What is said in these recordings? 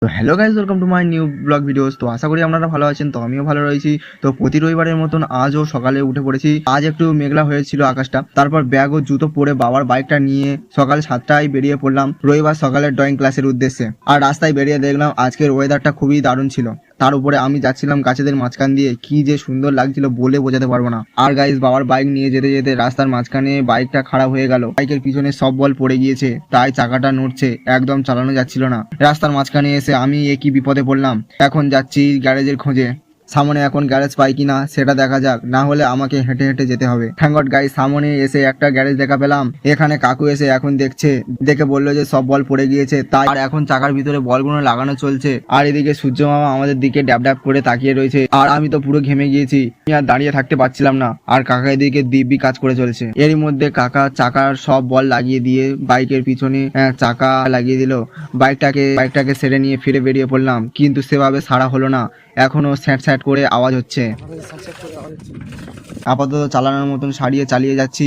তো hello guys, welcome to my new blog videos. তো আশা করি আপনারা ভালো আছেন। তো আমিও ভালো রয়েছি। তো প্রতি রবিবারের মতন আজও সকালে উঠে পড়েছি। আজ একটু মেঘলা হয়েছিল আকাশটা, তারপর ব্যাগ ও জুতো পরে বাবার বাইকটা নিয়ে সকাল 7টায় বেরিয়ে পড়লাম রবিবার সকালের ড্রয়িং ক্লাসের উদ্দেশ্যে। আর রাস্তায় বেরিয়ে দেখলাম আজকের ওয়েদারটা খুবই দারুণ ছিল। তার উপরে আমি যাচ্ছিলাম গাছেদের মাঝখান দিয়ে, কি যে সুন্দর লাগছিল বলে বোঝাতে পারবো না। আর গাইজ, বাবার বাইক নিয়ে যেতে যেতে রাস্তার মাঝখানে বাইকটা খারাপ হয়ে গেল। বাইকের পিছনে সব বল পড়ে গিয়েছে, তাই চাকাটা নড়ছে, একদম চালানো যাচ্ছিল না। রাস্তার মাঝখানে এসে আমি একই বিপদে পড়লাম। এখন যাচ্ছি গ্যারেজের খোঁজে। সামনে এখন গ্যারেজ পাই কিনা সেটা দেখা যাক, না হলে আমাকে হেঁটে হেঁটে যেতে হবে। থ্যাঙ্ক গড গাইস, সামনে এসে একটা গ্যারেজ দেখা পেলাম। এখানে কাকু এসে এখন দেখছে, দেখে বললো যে সব বল পড়ে গিয়েছে, তাই আর এখন চাকার ভিতরে বলগুলো লাগানো চলছে। আর এদিকে সূর্য মামা আমাদের দিকে ড্যাব ড্যাব করে তাকিয়ে রয়েছে। আর আমি তো পুরো ঘেমে গিয়েছি, আমি আর দাঁড়িয়ে থাকতে পারছিলাম না। আর কাকা এদিকে দিব্যি কাজ করে চলছে। এরই মধ্যে কাকা চাকার সব বল লাগিয়ে দিয়ে বাইকের পিছনে চাকা লাগিয়ে দিল। বাইকটাকে সেরে নিয়ে ফিরে বেরিয়ে পড়লাম, কিন্তু সেভাবে সারা হলো না। এখনো স্যাট স্যাট করে আওয়াজ হচ্ছে। আপাতত চালানোর মতন সারিয়ে চালিয়ে যাচ্ছি।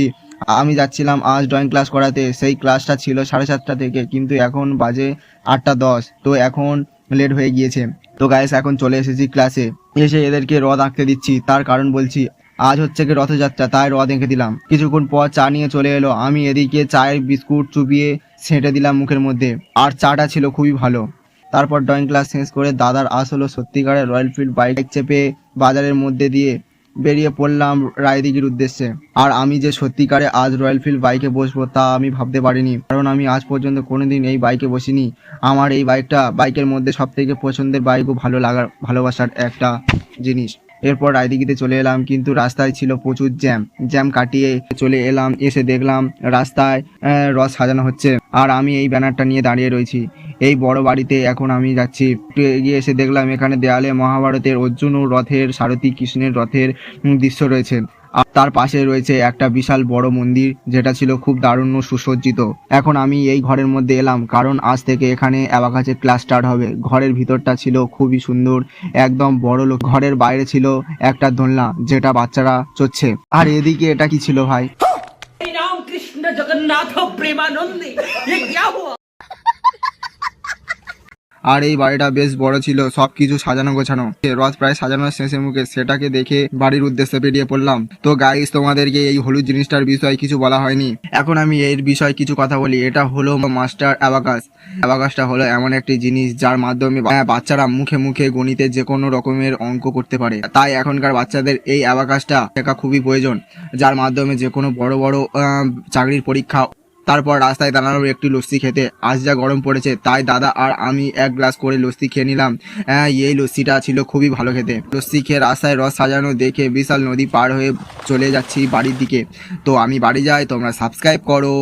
আমি যাচ্ছিলাম আজ ড্রয়িং ক্লাস করাতে। সেই ক্লাসটা ছিল 7:30 থেকে, কিন্তু এখন বাজে 8:10। তো এখন লেট হয়ে গিয়েছে। তো গাইস, এখন চলে এসেছি ক্লাসে। এসে এদেরকে রথ আঁকতে দিচ্ছি। তার কারণ বলছি, আজ হচ্ছে কি রথযাত্রা, তাই রথ এঁকে দিলাম। কিছুক্ষণ পর চা নিয়ে চলে এলো। আমি এদিকে চায়ের বিস্কুট চুপিয়ে ছেঁটে দিলাম মুখের মধ্যে। আর চাটা ছিল খুবই ভালো। তারপর ড্রয়িং ক্লাস শেষ করে দাদার আসলো সত্যিকারের রয়্যাল ফিল্ড বাইক চেপে বাজারের মধ্যে দিয়ে বেরিয়ে পড়লাম রায়দিঘির উদ্দেশ্যে। আর আমি যে সত্যিকারে আজ রয়্যাল ফিল্ড বাইকে বসবো তা আমি ভাবতে পারিনি, কারণ আমি আজ পর্যন্ত কোনোদিন এই বাইকে বসিনি। আমার এই বাইকের মধ্যে সব থেকে পছন্দের বাইক ও ভালোবাসার একটা জিনিস। এরপর রায়দিঘিতে চলে এলাম, কিন্তু রাস্তায় ছিল প্রচুর জ্যাম কাটিয়ে চলে এলাম। এসে দেখলাম রাস্তায় রথ সাজানো হচ্ছে, আর আমি এই ব্যানারটা নিয়ে দাঁড়িয়ে রয়েছি এই বড় বাড়িতে। এখন আমি যাচ্ছি। একটু এগিয়ে এসে দেখলাম এখানে দেয়ালে মহাভারতের অর্জুন ও রথের সারথী কৃষ্ণের রথের দৃশ্য রয়েছে। আর তার পাশে রয়েছে একটা বিশাল বড় মন্দির, যেটা ছিল খুব দারুণ ও সুসজ্জিত। এখন আমি এই ঘরের মধ্যে এলাম, কারণ আজ থেকে এখানে অ্যাবাকাসের ক্লাস স্টার্ট হবে। ঘরের ভিতরটা ছিল খুবই সুন্দর, একদম বড় লোক। ঘরের বাইরে ছিল একটা দোলনা, যেটা বাচ্চারা চড়ছে। আর এদিকে এটা কি ছিল ভাই? राम कृष्ण जगन्नाथ प्रेमानंदे ये क्या हुआ? আর এই বাড়িটা বেশ বড় ছিল, সবকিছু সাজানো গোছানো। রথ প্রায় সাজানোর শেষে মুখে, সেটাকে দেখে বাড়ির উদ্দেশ্যে বেরিয়ে পড়লাম। তো গাইস, তোমাদেরকে এই হলুদ জিনিসটার বিষয়ে কিছু বলা হয়নি। এখন আমি এর বিষয়ে কিছু কথা বলি। এটা হলো মাস্টার অ্যাবাকাস। অ্যাবাকাসটা হলো এমন একটি জিনিস যার মাধ্যমে বাচ্চারা মুখে মুখে গণিতে যে কোনো রকমের অঙ্ক করতে পারে। তাই এখনকার বাচ্চাদের এই অ্যাবাকাসটা শেখা খুবই প্রয়োজন, যার মাধ্যমে যে কোনো বড় বড় চাকরির পরীক্ষা। তারপর রাস্তায় দাঁড়ানো একটু লস্যি খেতে। আজ যা গরম পড়েছে, তাই দাদা আর আমি এক গ্লাস করে লস্যি খেয়ে নিলাম। এই লস্যিটা ছিল খুবই ভালো খেতে। লস্যি খেয়ে রাস্তায় রথ সাজানো দেখে বিশাল নদী পার হয়ে চলে যাচ্ছি বাড়ির দিকে। তো আমি বাড়ি যাই, তোমরা সাবস্ক্রাইব করো।